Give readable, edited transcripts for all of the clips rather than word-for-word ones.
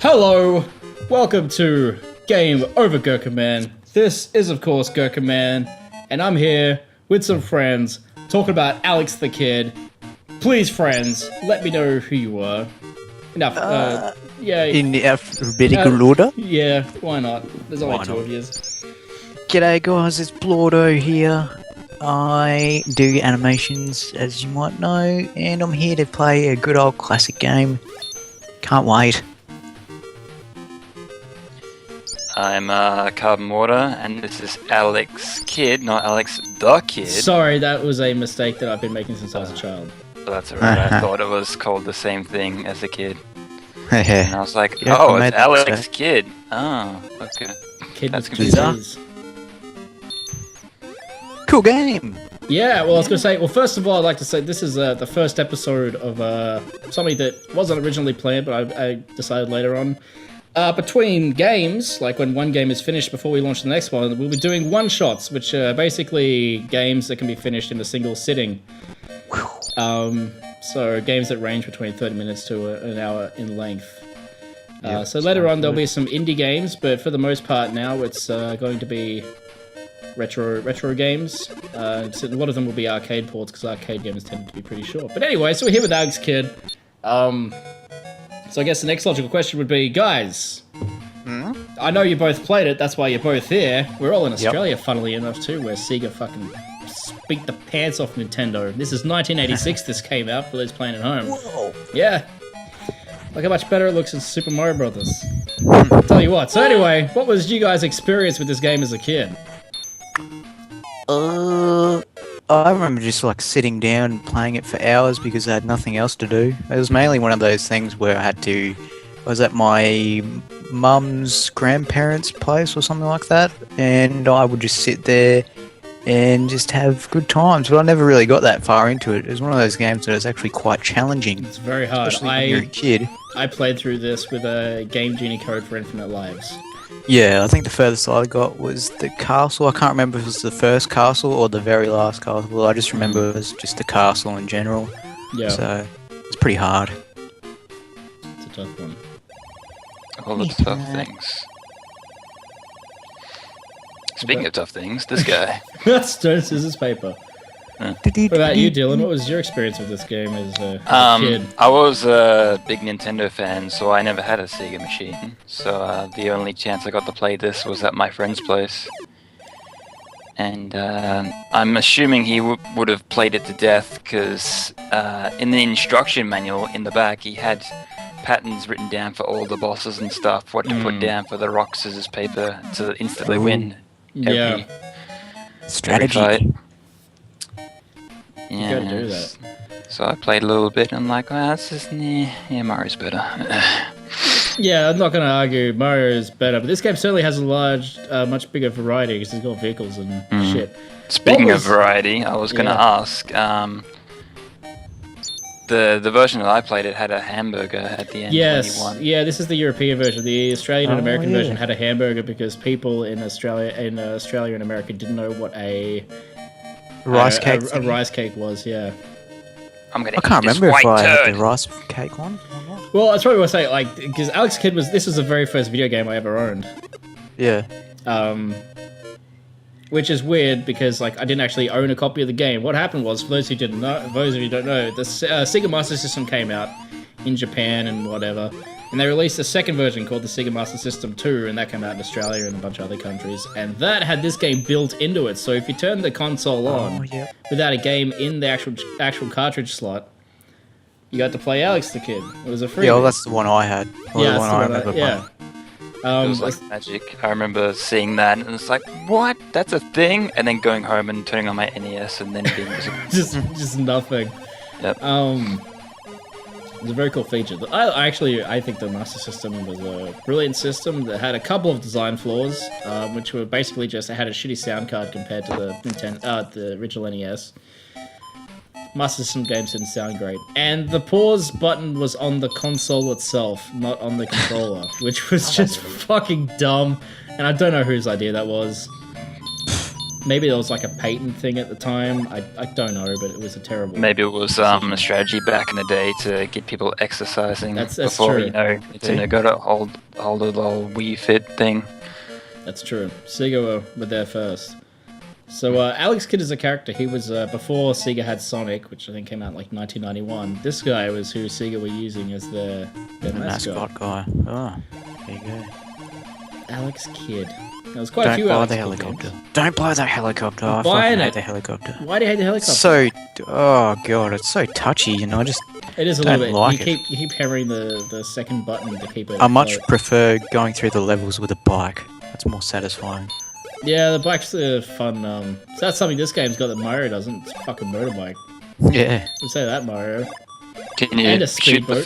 Hello, welcome to Game Over Gerkinman. This is, of course, Gerkinman, and I'm here with some friends talking about Alex the Kid. Please, friends, let me know who you are. Enough. Yeah. In alphabetical order? Yeah, why not? There's only Why two not? of you. G'day guys, it's Blordo here. I do animations, as you might know, and I'm here to play a good old classic game. Can't wait. I'm Carbon Water, and this is Alex Kid, not Alex the Kid. Sorry, that was a mistake that I've been making since I was a child. But that's alright, I thought it was called the same thing as a kid. And I was like, Yeah, oh, I made it's that Alex mistake. Kid. Oh, okay. Kid That's with confusing. G's. Cool game! Yeah, well, I was going to say, well, first of all, I'd like to say this is the first episode of something that wasn't originally planned, but I decided later on. Between games, like when one game is finished before we launch the next one, we'll be doing one-shots, which are basically games that can be finished in a single sitting. So games that range between 30 minutes to an hour in length. So later on, there'll be some indie games, but for the most part now, it's going to be retro games. So a lot of them will be arcade ports because arcade games tend to be pretty short. But anyway, so we're here with Alex Kid. So I guess the next logical question would be, guys, I know you both played it, that's why you're both here. We're all in Australia, funnily enough, too, where Sega fucking beat the pants off Nintendo. This is 1986 this came out, for those playing at home. Whoa! Yeah. Look how much better it looks in Super Mario Brothers. Tell you what. So anyway, what was you guys' experience with this game as a kid? I remember just like sitting down and playing it for hours because I had nothing else to do. It was mainly one of those things where I was at my mum's grandparents' place or something like that, and I would just sit there and just have good times. But I never really got that far into it. It was one of those games that is actually quite challenging. It's very hard. Especially when you're a kid. I played through this with a Game Genie code for Infinite Lives. Yeah, I think the furthest I got was the castle. I can't remember if it was the first castle or the very last castle. I just remember it was just the castle in general. Yeah. So, it's pretty hard. It's a tough one. All the tough things. Speaking of tough things, this guy. That's stone, scissors, paper. What about you, Dylan? What was your experience with this game as a kid? I was a big Nintendo fan, so I never had a Sega machine. So the only chance I got to play this was at my friend's place. And I'm assuming he would have played it to death, because in the instruction manual in the back, he had patterns written down for all the bosses and stuff, what to put down for the rock, scissors, paper to instantly win every Strategy. fight. You gotta do that. So I played a little bit and I'm like, well, that's just, yeah, Mario's better. Yeah, I'm not going to argue Mario is better, but this game certainly has a much bigger variety because it's got vehicles and shit. Speaking of variety, I was going to ask, the version that I played, it had a hamburger at the end. Yes, when you won. yeah, this is the European version. The Australian and American version had a hamburger because people in Australia and America didn't know what a rice cake was. Yeah. I can't remember if I had the rice cake one or not. Well, that's probably what I say. Like, because Alex Kidd this was the very first video game I ever owned. Yeah. Which is weird because like I didn't actually own a copy of the game. What happened was, for those who don't know, the Sega Master System came out in Japan and whatever, and they released a second version called the Sega Master System 2, and that came out in Australia and a bunch of other countries, and that had this game built into it. So if you turned the console on without a game in the actual cartridge slot, you got to play Alex the Kid. It was a free. Yeah, well, that's the one I had. Or yeah, the one I remember yeah. It was like magic. I remember seeing that and it's like, what? That's a thing? And then going home and turning on my NES and then being just nothing. Yep. It was a very cool feature. I think the Master System was a brilliant system that had a couple of design flaws, which were basically just it had a shitty sound card compared to the original NES. Master System games didn't sound great. And the pause button was on the console itself, not on the controller, which was just fucking dumb. And I don't know whose idea that was. Maybe there was like a patent thing at the time. I don't know, but it was a terrible. Maybe it was a strategy back in the day to get people exercising That's before true. you know Nintendo got to hold the little Wii Fit thing. That's true. Sega were there first. So Alex Kidd is a character. He was before Sega had Sonic, which I think came out in like 1991. This guy was who Sega were using as their mascot. guy. Oh, there you go. Alex Kidd. There was quite a Don't few buy Alex the Kidd helicopter. games. Don't buy that helicopter. I buying fucking hate it. the helicopter. Why do you hate the helicopter? So, oh god, it's so touchy. You know, I just it is a don't little bit. like You keep hammering the second button to keep it. I much afloat. prefer going through the levels with a bike. That's more satisfying. Yeah, the bike's fun. So that's something this game's got that Mario doesn't. It's a fucking motorbike. Yeah. You say that, Mario. Can And you a shoot the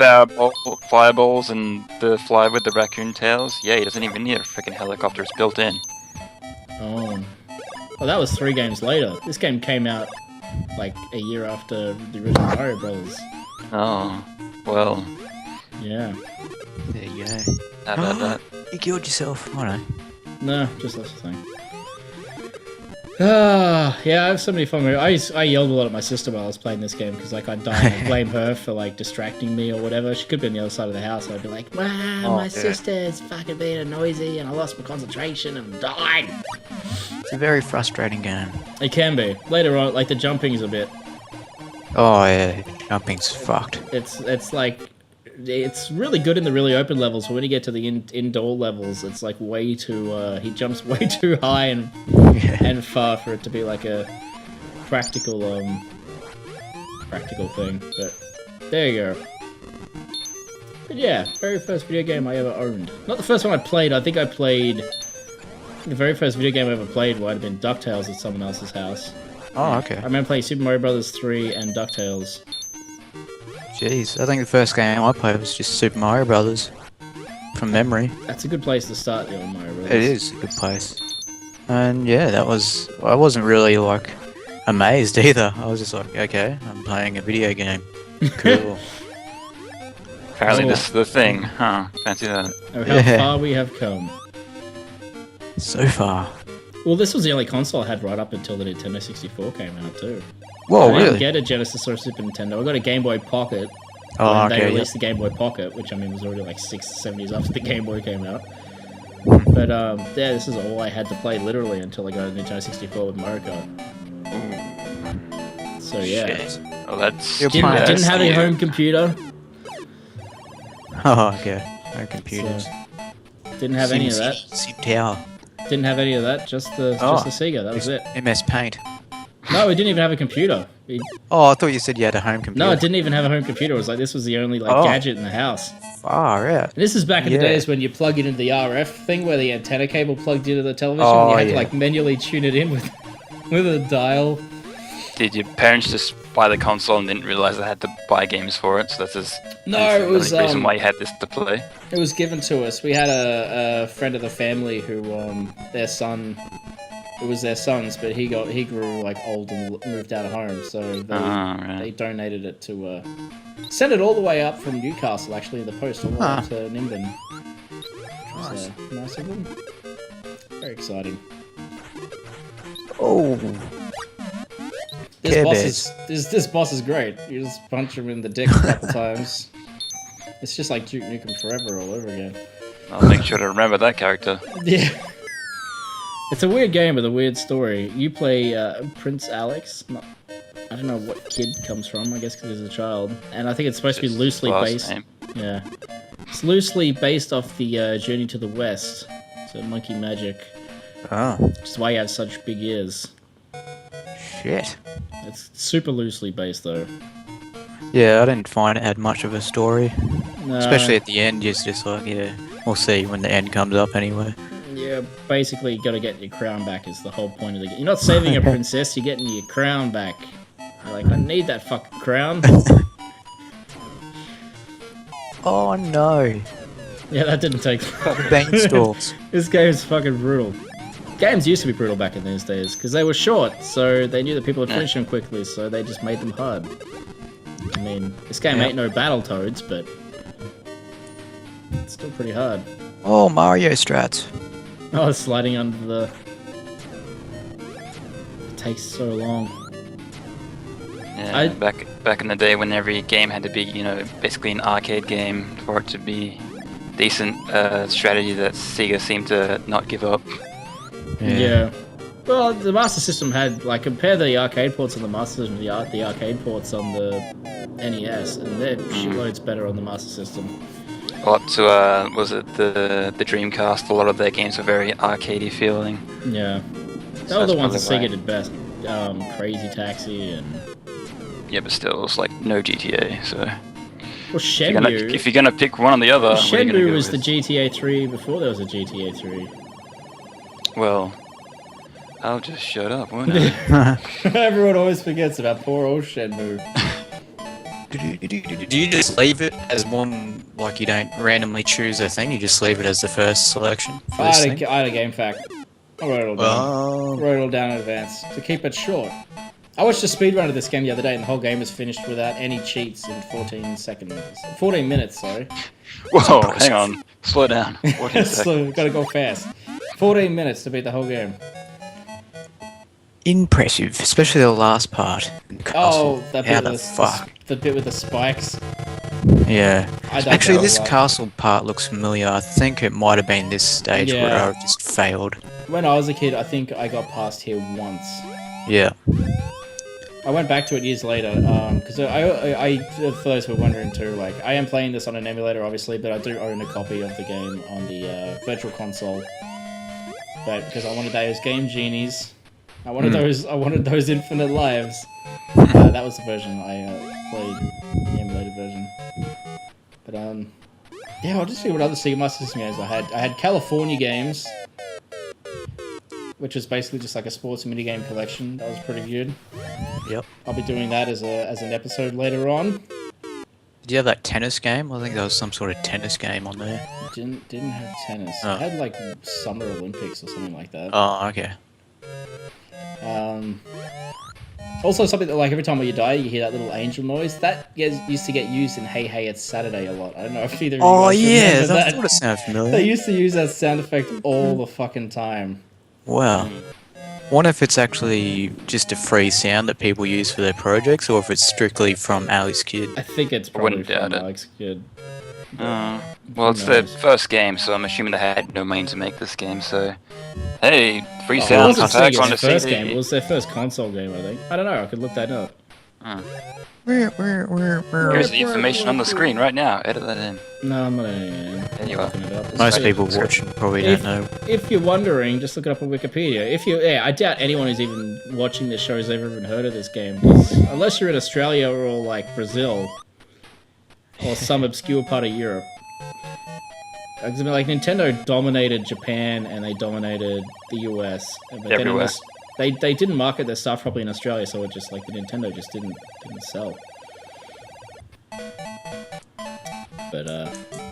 fireballs and the fly with the raccoon tails? Yeah, he doesn't even need a freaking helicopter. It's built in. Oh. Well, that was 3 games later. This game came out like a year after the original Mario Brothers. Oh, well, Yeah. There you go. how about that? You killed yourself. I know. No, just that's the thing. Ah, yeah, I have so many fun memories. I yelled a lot at my sister while I was playing this game because like I'd die and I'd blame her for like distracting me or whatever. She could be on the other side of the house and I'd be like, wow, my sister's fucking being noisy and I lost my concentration and died. It's a very frustrating game. It can be. Later on, like the jumping is a bit. Oh yeah, jumping's fucked. It's like it's really good in the really open levels, but when you get to the indoor levels, it's like way too. He jumps way too high and far for it to be like a practical thing. But there you go. But yeah, very first video game I ever owned. Not the first one I played. I think I played. The very first video game I ever played might have been DuckTales at someone else's house. Oh, okay. I remember playing Super Mario Bros. 3 and DuckTales. Jeez, I think the first game I played was just Super Mario Brothers. From memory. That's a good place to start the old Mario Bros. It is a good place. And yeah, I wasn't really like amazed either. I was just like, okay, I'm playing a video game. Cool. Apparently Oh. this is the thing, huh? Fancy that. Oh, how Yeah. far we have come. So far. Well, this was the only console I had right up until the Nintendo 64 came out, too. Whoa, I didn't really? get a Genesis or Super Nintendo. I got a Game Boy Pocket Oh, when they okay. released the Game Boy Pocket, which I mean was already like 6 to 7 years after the Game Boy came out. But yeah, this is all I had to play literally until I got a Nintendo 64 with Mario Kart. So yeah, Shit. Well, that's You're didn't, playing- didn't have a yeah. home computer. Oh, okay. No computers. Didn't have any of that. Sim Tower. Didn't have any of that. Just the Sega. That was it. MS Paint. No, it didn't even have a computer. Oh, I thought you said you had a home computer. No, it didn't even have a home computer. It was like this was the only like Oh. gadget in the house. Far out. And this is back in the Yeah. days when you plug it into the RF thing where the antenna cable plugged into the television. Oh, And you had to yeah. like manually tune it in with a dial. Did your parents just buy the console and didn't realize they had to buy games for it? So that's just No, that's it the was only reason why you had this to play. it was given to us. We had a friend of the family who their son. It was their son's, but he grew like old and moved out of home, so they Right. donated it to sent it all the way up from Newcastle actually in the post all the way up to Nimbin. Which was nice of them. Very exciting. Oh. This boss is great. You just punch him in the dick a couple times. It's just like Duke Nukem Forever all over again. I'll make sure to remember that character. Yeah. It's a weird game with a weird story. You play Prince Alex. I don't know what kid comes from. I guess because he's a child, and I think it's supposed to be Just loosely last based. name. Yeah, it's loosely based off the Journey to the West. So Monkey Magic, Oh. which is why you have such big ears. Shit. It's super loosely based though. Yeah, I didn't find it had much of a story. No, Especially at the end, just like, yeah, we'll see when the end comes up anyway. yeah, basically you got to get your crown back is the whole point of the game. You're not saving a princess, you're getting your crown back. You're like, I need that fucking crown. Oh no. Yeah, that didn't take Beanstalks. This game's fucking brutal. Games used to be brutal back in those days because they were short, so they knew that people would finish them quickly, so they just made them hard. I mean, this game ain't no Battletoads, but it's still pretty hard. Oh, Mario strats. Oh, sliding under the... takes so long. Yeah, back in the day when every game had to be, you know, basically an arcade game for it to be decent strategy that Sega seemed to not give up. Yeah. Well, the Master System had, like, compare the arcade ports on the Master System to the arcade ports on the NES, and they're shitloads better on the Master System. Up to, was it the Dreamcast? A lot of their games were very arcadey feeling. Yeah. They So were the that's ones that probably Sega did best. Crazy Taxi and... Yeah, but still, it was like no GTA, so... Well, Shenmue... If you're gonna pick one or the other, what are you gonna Shenmue go was with? the GTA 3 before there was a GTA 3. Well, I'll just shut up, won't I? Everyone always forgets about poor old Shenmue. Do you just leave it as one, like you don't randomly choose a thing, you just leave it as the first selection? For I this had thing? a game fact. I wrote it all down. Wrote it all down in advance to keep it short. I watched a speedrun of this game the other day, and the whole game was finished without any cheats in 14 minutes, sorry. Whoa, hang on. Slow down. What is that? So, gotta go fast. 14 minutes to beat the whole game. Impressive, especially the last part. Oh, that How bit the with fuck? the bit with the spikes. Yeah. I don't Actually, know this a lot. castle part looks familiar. I think it might have been this stage where Yeah. I just failed. When I was a kid, I think I got past here once. Yeah. I went back to it years later, because I, for those who are wondering too, like, I am playing this on an emulator, obviously, but I do own a copy of the game on the Virtual Console. But because I wanted those Game Genies, I wanted those infinite lives. That was the version I played, the emulator version. But yeah, I'll just see what other Sega Master System games I had. I had California Games, which is basically just like a sports minigame collection. That was pretty good. Yep. I'll be doing that as an episode later on. Did you have that tennis game? I think there was some sort of tennis game on there. Didn't have tennis. Oh. I had like Summer Olympics or something like that. Oh, okay. Also something that, like, every time you die, you hear that little angel noise. That used to get used in Hey Hey It's Saturday a lot. I don't know if either of you Oh, guys yeah, remember that that. sort of sounds familiar. They used to use that sound effect all the fucking time. Wow. Wonder if it's actually just a free sound that people use for their projects, or if it's strictly from Ali's Kid. I think it's probably wouldn't doubt from it. Alex Kidd. Well, it's Who their knows? first game, so I'm assuming they had no money to make this game, so... Hey, free It sound wasn't pack on Sega's the first CD. game. It was their first console game, I think. I don't know. I could look that up. Here's the information on the screen right now. Edit that in. No, I'm not There you are. looking it up. Most It's- people watching probably don't know. If you're wondering, just look it up on Wikipedia. I doubt anyone who's even watching this show has ever even heard of this game. 'Cause unless you're in Australia or like Brazil or some obscure part of Europe. 'Cause, I mean, like, Nintendo dominated Japan and they dominated the US. But then Everywhere. they didn't market their stuff properly in Australia, so it just, like, the Nintendo just didn't sell. But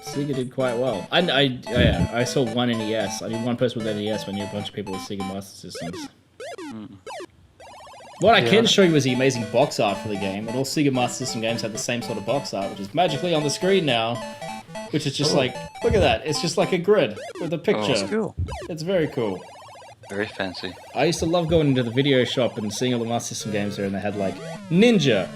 Sega did quite well. I saw one NES. I knew one person with NES, but I knew a bunch of people with Sega Master Systems. What I can show you is the amazing box art for the game, and all Sega Master System games have the same sort of box art, which is magically on the screen now, which is just like, look at that, it's just like a grid with a picture. That's cool. It's very cool. Very fancy. I used to love going into the video shop and seeing all the Master System games there, and they had like Ninja.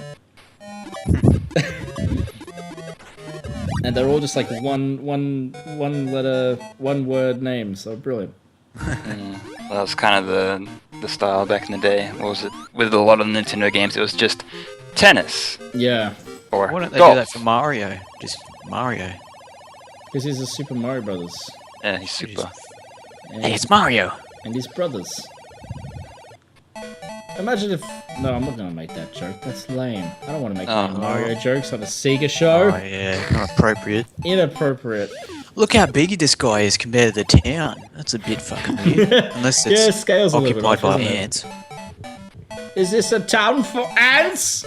And they're all just like one letter, one word names. So brilliant. That was kind of the style back in the day. What was it? With a lot of Nintendo games, it was just tennis. Yeah, Or Why don't they golf. do that for Mario? Just Mario. because he's a Super Mario Brothers. Yeah, he's super. And, Hey, it's Mario! and his brothers. Imagine if... No, I'm not going to make that joke. That's lame. I don't want to make any Mario jokes on a Sega show. Oh, yeah, not appropriate. Inappropriate. Look how big this guy is compared to the town. That's a bit fucking weird. Unless Yeah, it's scales a little bit occupied off, by isn't it? ants. Is this a town for ants?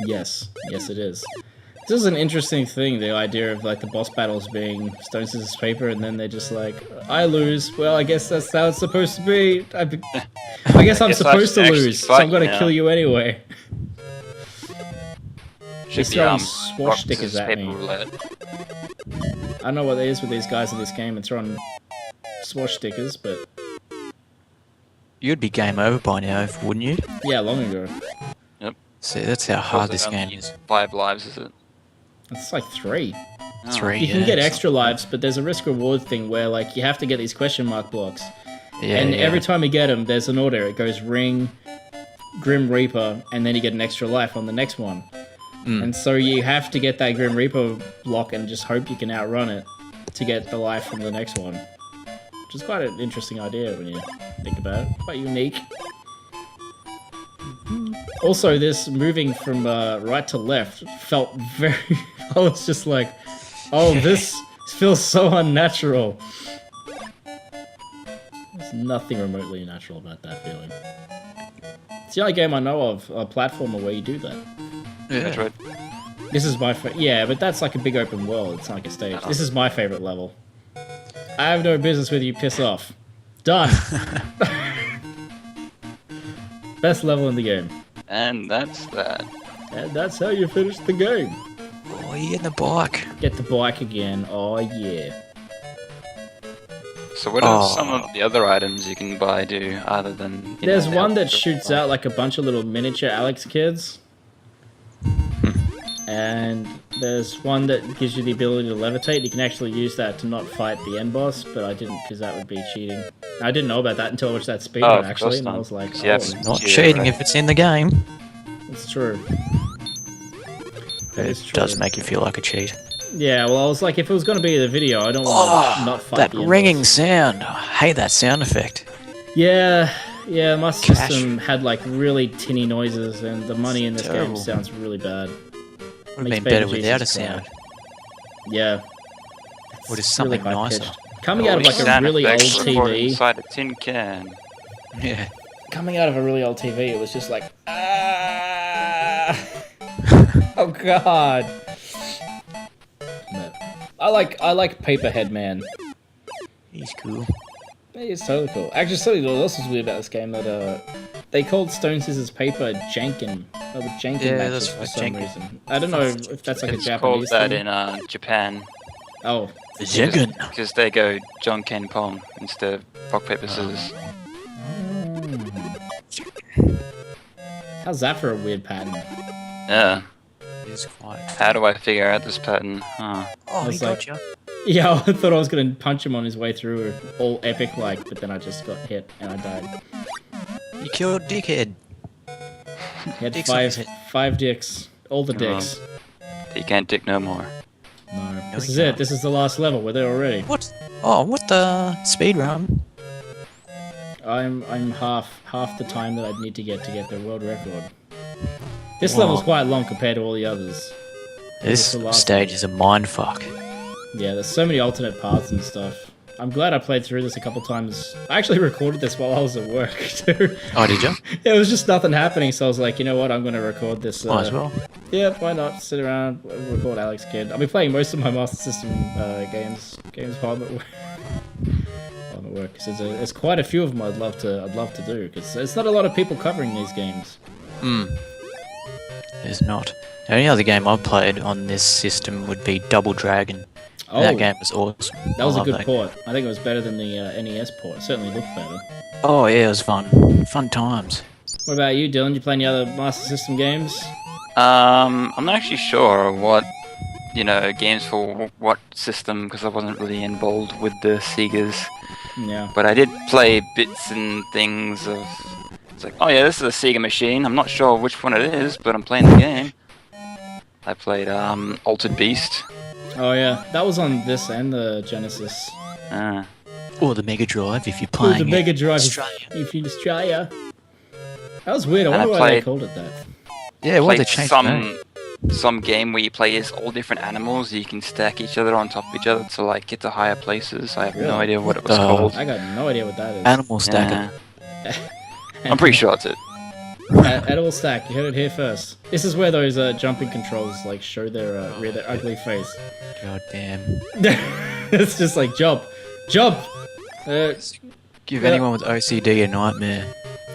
Yes. Yes, it is. This is an interesting thing, the idea of like the boss battles being stone, scissors, paper, and then they're just like, I lose. Well, I guess that's how it's supposed to be. I guess I'm Guess I supposed to should lose, so actually I'm gonna fight kill you anyway. Should He's be, throwing rock, swastikers scissors, at paper me. roulette. I don't know what it is with these guys in this game and throwing swash stickers, but You'd be game over by now, wouldn't you? Yeah, long ago. See, that's how hard this game is. 5 lives, is it? It's like 3. Oh. 3. You can yeah, get it's extra not- lives, but there's a risk reward thing where like you have to get these question mark blocks, Yeah, and yeah. every time you get them, there's an order. It goes ring, Grim Reaper, and then you get an extra life on the next one. And so you have to get that Grim Reaper block and just hope you can outrun it to get the life from the next one. Which is quite an interesting idea when you think about it. Quite unique. Also, this moving from right to left felt very... I was just like, oh, this feels so unnatural. There's nothing remotely natural about that feeling. It's the only game I know of, a platformer, where you do that. Yeah. Metroid. This is my yeah, but that's like a big open world. It's not like a stage. This is my favorite level. I have no business with you. Piss off. Done. Best level in the game. And that's that. And that's how you finish the game. Oh, you in the bike. Get the bike again. Oh yeah. So what are some of the other items you can buy do other than... you There's know, the one that outfit? shoots out like a bunch of little miniature Alex kids. And there's one that gives you the ability to levitate. You can actually use that to not fight the end boss, but I didn't because that would be cheating. I didn't know about that until I watched that speedrun of actually, course and I not. was like, Yeah, oh, but- Not Yeah, cheating right. if it's in the game. it's true. That It is true. does make you feel like a cheat. Yeah, well, I was like, if it was going to be the video, I don't want to not fight That the end ringing boss. sound. I hate that sound effect. Yeah, my Cash. system had like really tinny noises, and the money in this game Terrible. sounds really bad. Would have Makes been better baby without a Jesus cry. sound. Yeah. Or just It's something really nicer. high-pitched. Coming out of like a Sound really old effects recorded TV. inside a tin can. Yeah. Coming out of a really old TV, it was just like, ah! Oh god. But I like Paperhead Man. He's cool. It's totally cool. Actually, something else was weird about this game that they called Stone Scissors Paper Jankin. With Jankin Yeah, matches that's for right, some Jankin. reason. I don't know if that's like It's a called Japanese that thing. in Japan. Oh, Jigen. Because they go John Ken Pong instead of rock, paper, scissors. how's that for a weird pattern? Yeah. He's quite. How do I figure out this pattern? Huh. Oh, was he like- got you. Yeah, I thought I was gonna punch him on his way through, all epic like, but then I just got hit and I died. You killed Dickhead. He had Dicks on his head. five dicks, all the dicks. You can't dick no more. No, this he is it. can't. This is the last level. We're there already. What? Oh, what the speed run? I'm half the time that I'd need to get the world record. This Wow. level's quite long compared to all the others. This the last stage is a mind fuck. Yeah, there's so many alternate paths and stuff. I'm glad I played through this a couple times. I actually recorded this while I was at work too. Oh, did you? Yeah, it was just nothing happening, so I was like, you know what, I'm gonna record this. Might as well. Yeah, why not? Sit around, record Alex Kidd. I'll be playing most of my Master System games while I'm at work. While I'm at work, 'cause there's quite a few of them I'd love to do, because there's not a lot of people covering these games. There's not. The only other game I've played on this system would be Double Dragon. Oh, That game was awesome. that was I a love good that. port. I think it was better than the NES port. It certainly looked better. Oh yeah, it was fun. Fun times. What about you, Dylan? You play any other Master System games? I'm not actually sure what, games for what system, because I wasn't really involved with the Segas. Yeah. But I did play bits and things of... It's like, oh yeah, this is a Sega machine. I'm not sure which one it is, but I'm playing the game. I played Altered Beast. Oh yeah, that was on this and the Genesis. Or the Mega Drive if you're Oh, playing the Mega it. Drive. Australia. If you Australia. That was weird. I And I wonder why they played- called it that. Yeah, why they Played changed the name? some game where you play as all different animals. You can stack each other on top of each other to like get to higher places. I have Really? no idea what it was the- called. I got no idea what that is. Animal Stacker. Yeah. I'm pretty sure it's it. Edible Stack. You heard it here first. This is where those jumping controls like show their ugly face. God damn. It's just like jump. Give Yeah. anyone with OCD a nightmare.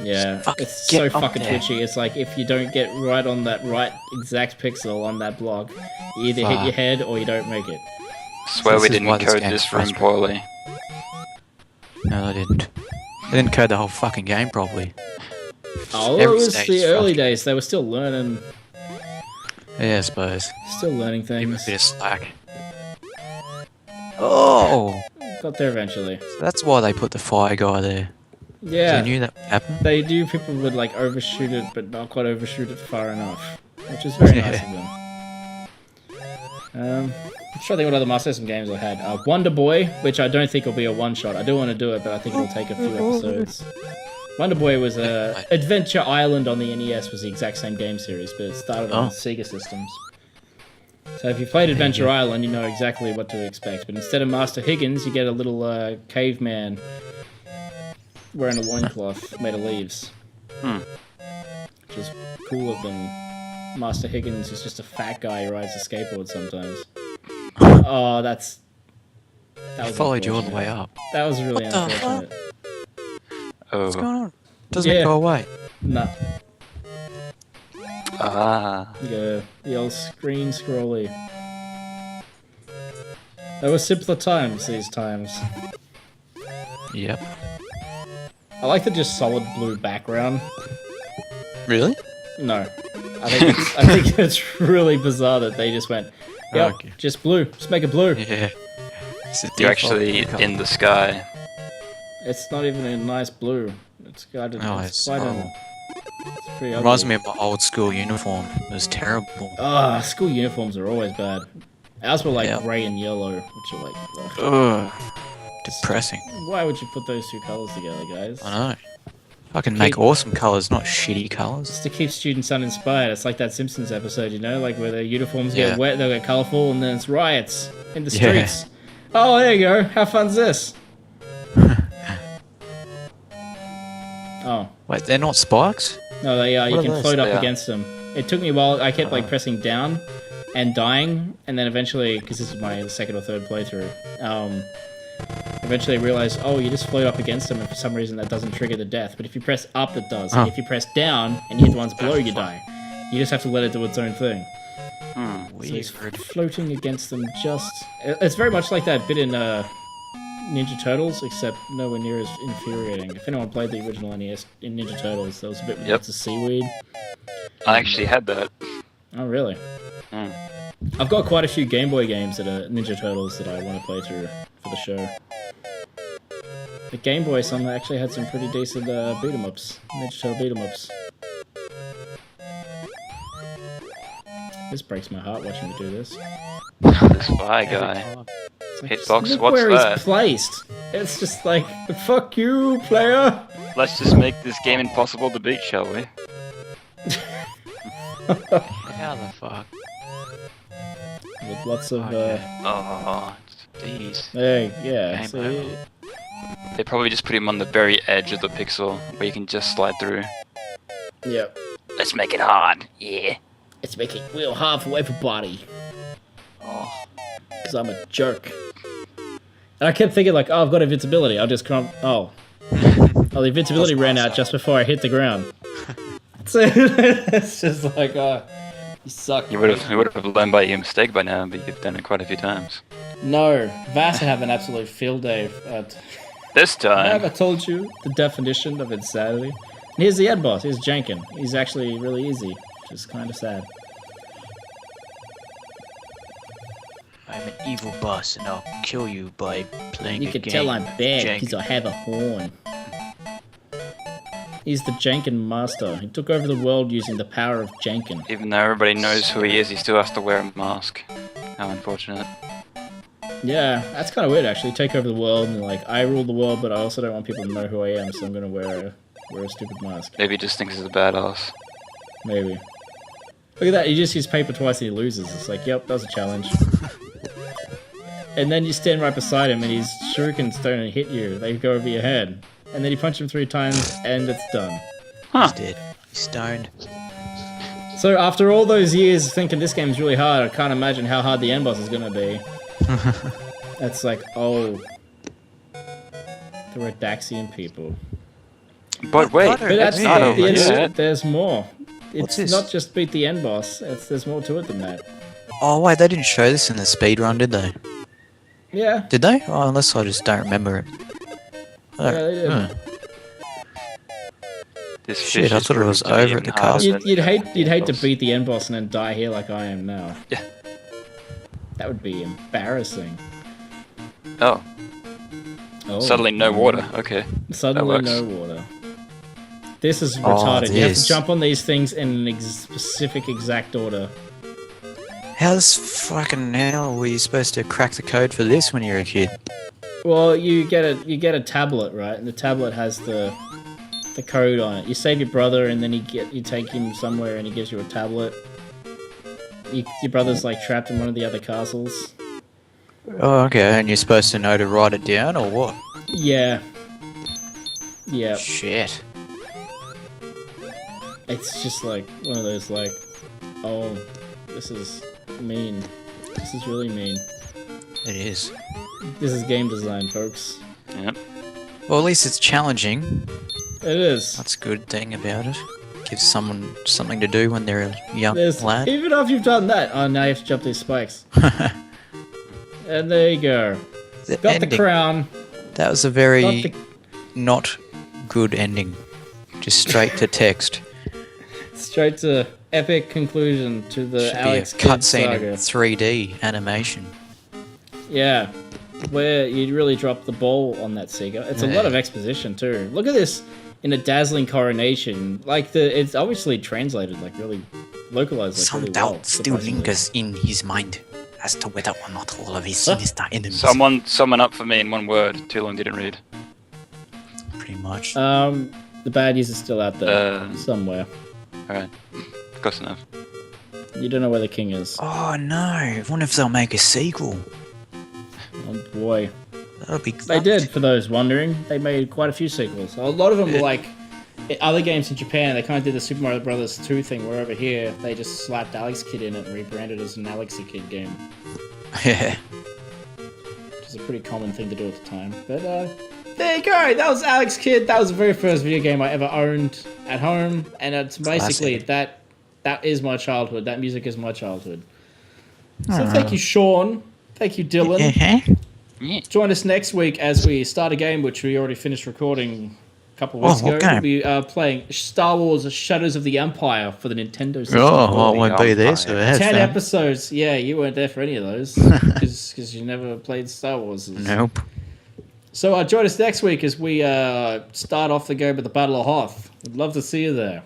Yeah, Fuck, it's get so up fucking there. twitchy. It's like if you don't get right on that right exact pixel on that block, you either hit Fuck. your head or you don't make it. Swear This we is didn't why this code game's this room frustrating. poorly. No, I didn't. They didn't code the whole fucking game properly. Oh, it Every was stage the is early fucked. days. They were still learning Yeah, I suppose. things. Give 'em a bit of slack. Oh! Got there eventually. So that's why they put the fire guy there. 'Cause Yeah, they knew that would happen. they knew people would like overshoot it, but not quite overshoot it far enough, which is very nice of them. I'm trying to think what other Master System games I had. Wonder Boy, which I don't think will be a one-shot. I do want to do it, but I think it'll take a few episodes. Wonder Boy was Adventure Island on the NES was the exact same game series, but it started on Sega systems. So if you played Adventure Island, you know exactly what to expect. But instead of Master Higgins, you get a little caveman wearing a loincloth made of leaves. Which is cooler than Master Higgins, who's just a fat guy who rides a skateboard sometimes. Oh, that was Followed you all the unfortunate. way up. That was really What the unfortunate. What's Oh. going on? Doesn't it go away? No. Ah. Yeah, the old screen scrolly. There were simpler times these times. Yep. I like the just solid blue background. Really? No. I think it's really bizarre that they just went, yep, Okay. just blue. Just make it blue. Yeah. It's a You're default actually colour. in the sky. It's not even a nice blue. It's got Oh, it's it's quite horrible. it's pretty ugly. Reminds me of my old school uniform. It was terrible. Ah, school uniforms are always bad. Ours were like Yeah. grey and yellow, which are like, ugh. Ugh. Depressing. Why would you put those two colours together, guys? I know. Fucking make awesome colours, not shitty colours. Just to keep students uninspired. It's like that Simpsons episode, you know, like where their uniforms get Yeah. wet, they get colourful, and then it's riots in the Yeah. streets. Oh, there you go. How fun's this? Oh. Wait, they're not spikes? No, they you What are can those? float up Yeah. against them. It took me a while. I kept like pressing down and dying, and then eventually, because this is my second or third playthrough, eventually I realized, oh, you just float up against them, and for some reason that doesn't trigger the death. But if you press up, it does. And if you press down and you hit the ones below, you die. You just have to let it do its own thing. So it's floating against them just... It's very much like that bit in Ninja Turtles, except nowhere near as infuriating. If anyone played the original NES in Ninja Turtles, there was a bit with lots of seaweed. I actually had that. Oh, really? I've got quite a few Game Boy games that are Ninja Turtles that I want to play through for the show. The Game Boy some actually had some pretty decent beat-em-ups. Ninja Turtle beat-em-ups. This breaks my heart watching me do this. This fire guy. It's like, Hitbox, look what's where that? he's placed. It's just like, fuck you, player! Let's just make this game impossible to beat, shall we? How the fuck? With lots of, Oh, jeez. hey, yeah, Game see? over. They probably just put him on the very edge of the pixel, where you can just slide through. Yep. Let's make it hard, yeah. It's making it real hard for everybody. Oh. Because I'm a jerk. And I kept thinking, like, oh, I've got invincibility. I'll just come. Oh. Oh, the invincibility ran out just before I hit the ground. So it's just like, oh, you suck. You would have learned by your mistake by now, but you've done it quite a few times. No. Vass would have an absolute field day. This Have time, I told you the definition of insanity? And here's the end boss. Here's Jenkin. He's actually really easy, which is kind of sad. I'm an evil boss and I'll kill you by playing You a can game tell I'm of bad Jank. because I have a horn. He's the Jenkin master. He took over the world using the power of Jenkin. even though everybody knows who he is, he still has to wear a mask. How unfortunate. Yeah, that's kind of weird actually. Take over the world and like, I rule the world, but I also don't want people to know who I am, so I'm gonna wear a stupid mask. Maybe he just thinks he's a badass. Maybe. Look at that, he just used paper twice and he loses. It's like, yep, that was a challenge. And then you stand right beside him and his shurikens don't hit you. They go over your head. And then you punch him 3 times and it's done. Huh. He's dead. He's stoned. So after all those years thinking this game's really hard, I can't imagine how hard the end boss is gonna be. That's like, oh. The Redaxian people. But wait, But But that's it's not not over the end. yet. There's more. What's It's this? not just beat the end boss. There's more to it than that. Oh wait, they didn't show this in the speed run, did they? Yeah. Did they? Oh, unless I just don't remember it. Oh, Yeah, they did. huh. This Shit, fish I is thought it was proving to be over at even the harder castle. than You'd the hate to boss. beat the end boss and then die here like I am now. Yeah. That would be embarrassing. Oh, Oh, suddenly no water. Okay. Suddenly works. no water. This is Oh, retarded. You have to this. jump on these things in an specific exact order. How's fucking hell were you supposed to crack the code for this when you were a kid? Well, you get a tablet, right? And the tablet has the code on it. You save your brother, and then you take him somewhere, and he gives you a tablet. Your brother's like trapped in one of the other castles. Oh, okay, and you're supposed to know to write it down, or what? Yeah. Yeah. Shit. It's just like one of those like, oh, this is mean. This is really mean. It is. This is game design, folks. Yep. Well, at least it's challenging. It is. That's a good thing about it. Gives someone something to do when they're a young There's, lad. even after you've done that, oh, now you have to jump these spikes. And there you go. The Got ending. the crown. That was a Got very the, not good ending. Just straight to text. straight to epic conclusion to the Should Alex be a Kidd cutscene saga. in 3D animation. Yeah, where you really drop the ball on that Sega. It's a lot of exposition too. Look at this in a dazzling coronation. Like it's obviously translated, like really localized. Like, Some really doubt well, still surprisingly. lingers in his mind as to whether or not all of his sinister enemies. Someone up for me in one word. Too long didn't read. Pretty much. The bad news is still out there somewhere. Alright. Close enough. You don't know where the king is. Oh no! I wonder if they'll make a sequel. Oh boy. That'll be. They did, for those wondering. They made quite a few sequels. A lot of them were like other games in Japan. They kind of did the Super Mario Brothers 2 thing, where over here they just slapped Alex Kidd in it and rebranded it as an Alex Kidd game, Yeah. which is a pretty common thing to do at the time. But there you go. That was Alex Kidd. That was the very first video game I ever owned at home, and it's basically that is my childhood. That music is my childhood. So thank you, Sean. Thank you, Dylan. Yeah. Join us next week as we start a game which we already finished recording a couple of weeks what ago. game? We'll be playing Star Wars Shadows of the Empire for the Nintendo system. Oh, well, I the won't be there, so Empire. it has 10 fun. episodes. Yeah, you weren't there for any of those because you never played Star Wars. Nope. So join us next week as we start off the game with the Battle of Hoth. We'd love to see you there.